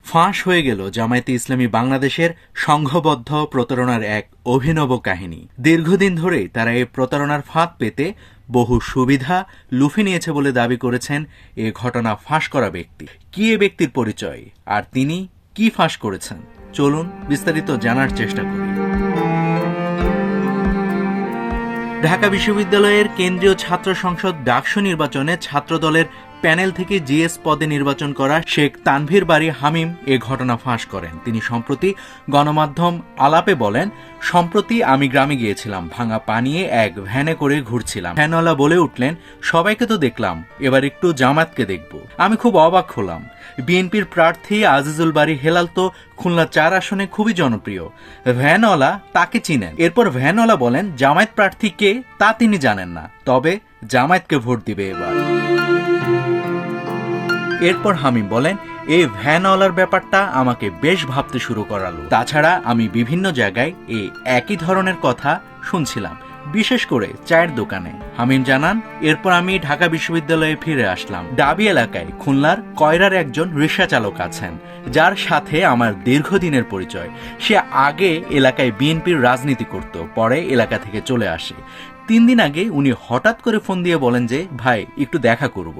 ফাঁস হয়ে গেল জামায়াতে ইসলামী বাংলাদেশের সংঘবদ্ধ প্রতারণার এক অভিনব কাহিনী। দীর্ঘদিন ধরেই তারা এই প্রতারণার ফাঁদ পেতে বহু সুবিধা লুফে নিয়েছে বলে দাবি করেছেন এ ঘটনা ফাঁস করা ব্যক্তি। কি এ ব্যক্তির পরিচয় আর তিনি কি ফাঁস করেছেন, চলুন বিস্তারিত জানার চেষ্টা করি। ঢাকা বিশ্ববিদ্যালয়ের কেন্দ্রীয় ছাত্র সংসদ ডাকসু নির্বাচনে ছাত্রদলের প্যানেল থেকে জিএস পদে নির্বাচন করা শেখ তানভীর বারী হামিম এ ঘটনা ফাঁস করেন। তিনি সম্প্রতি গণমাধ্যম আলাপে বলেন, সম্প্রতি আমি গ্রামে গিয়েছিলাম, ভাঙা পা নিয়ে এক ভ্যানে করে ঘুরছিলাম। ভ্যানওয়ালা বলে উঠলেন, সবাইকে তো দেখলাম, এবার একটু জামাতকে দেখব। আমি খুব অবাক হলাম। বিএনপির প্রার্থী আজিজুল বারী হেলাল তো খুলনা 4 আসনে খুবই জনপ্রিয়, ভ্যানওয়ালা তাকে চিনেন। এরপর ভ্যানওয়ালা বলেন, জামায়াত প্রার্থী কে তা তিনি জানেন না, তবে জামায়াতকে ভোট দিবে এবার। এরপর হামিম বলেন, এই ভ্যানওয়ালার ব্যাপারটা আমাকে বেশ ভাবতে শুরু করালো। তাছাড়া আমি বিভিন্ন জায়গায় এই একই ধরনের কথা শুনছিলাম, বিশেষ করে চায়ের দোকানে। হামিম জানান, এরপর আমি ঢাকা বিশ্ববিদ্যালয়ে ফিরে আসলাম। ডাবি এলাকায় খুলনার কয়রার একজন রিক্সা চালক আছেন, যার সাথে আমার দীর্ঘদিনের পরিচয়। সে আগে এলাকায় বিএনপির রাজনীতি করত, পরে এলাকা থেকে চলে আসে। 3 দিন আগে উনি হঠাৎ করে ফোন দিয়ে বলেন যে, ভাই একটু দেখা করব।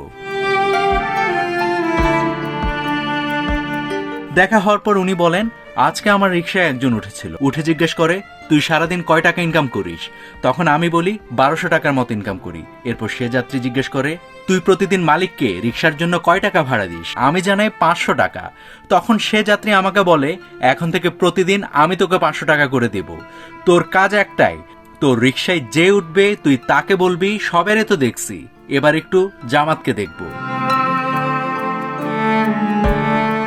দেখা হওয়ার পর উনি বলেন, আজকে আমার রিক্সায় একজন উঠেছিল, উঠে জিজ্ঞেস করে, তুই সারাদিন কয় টাকা ইনকাম করিস? তখন আমি বলি 1200 টাকার মতো ইনকাম করি। এরপর সে যাত্রী জিজ্ঞেস করে, তুই প্রতিদিন মালিককে রিক্সার জন্য কয় টাকা ভাড়া দিস? আমি জানাই 500 টাকা। তখন সে যাত্রী আমাকে বলে, এখন থেকে প্রতিদিন আমি তোকে 500 টাকা করে দেব। তোর কাজ একটাই, তোর রিক্সায় যে উঠবে তুই তাকে বলবি, সবেরে তো দেখছি, এবার একটু জামাতকে দেখব।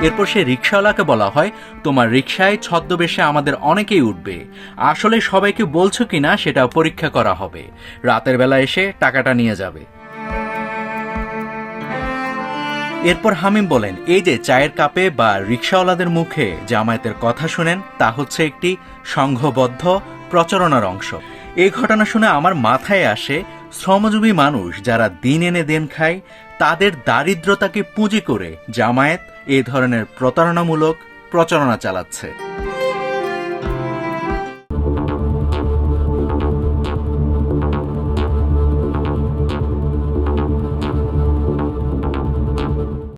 এরপর সে রিক্সাওয়ালাকে বলা হয়, তোমার রিক্সায় ছদ্মবেশে আমাদের অনেকেই উঠবে, আসলে সবাইকে বলছো কিনা সেটা পরীক্ষা করা হবে, রাতের বেলা এসে টাকাটা নিয়ে যাবে। এরপর হামিম বলেন, এই যে চায়ের কাপে বা রিক্সাওয়ালাদের মুখে জামায়াতের কথা শুনেন, তা হচ্ছে একটি সংঘবদ্ধ প্রচারণার অংশ। এই ঘটনা শুনে আমার মাথায় আসে, শ্রমজীবী মানুষ যারা দিন এনে দিন খায়, তাদের দারিদ্রতাকে পুঁজি করে জামায়াত এই ধরনের প্রতারণামূলক প্রচারণা চালাচ্ছে।